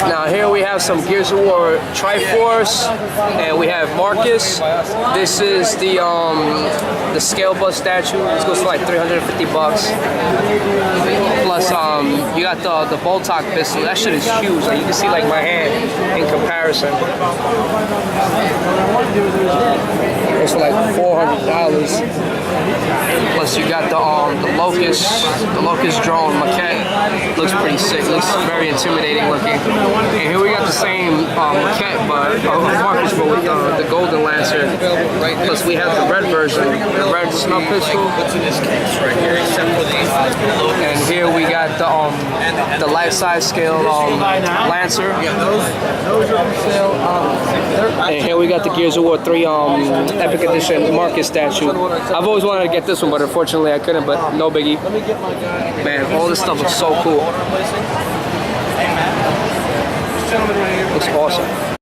Now here we have some Gears of War Triforce, and we have Marcus. This is the scale bus statue. This goes for like $350. Plus you got the Boltok pistol. That shit is huge. Like you can see like my hand in comparison. It's like $400. Plus you got the Locust drone maquette. Looks pretty sick. Looks very intimidating looking. And here we got the same maquette, but Marcus, but with the golden lancer. Plus we have the red version, the red snuff pistol. And here we got the life-size scale lancer. And here we got the Gears of War 3 Epic Edition Marcus statue. I've always wanted to get this one, but unfortunately I couldn't, but no biggie. Man, all this stuff looks so cool. Looks awesome.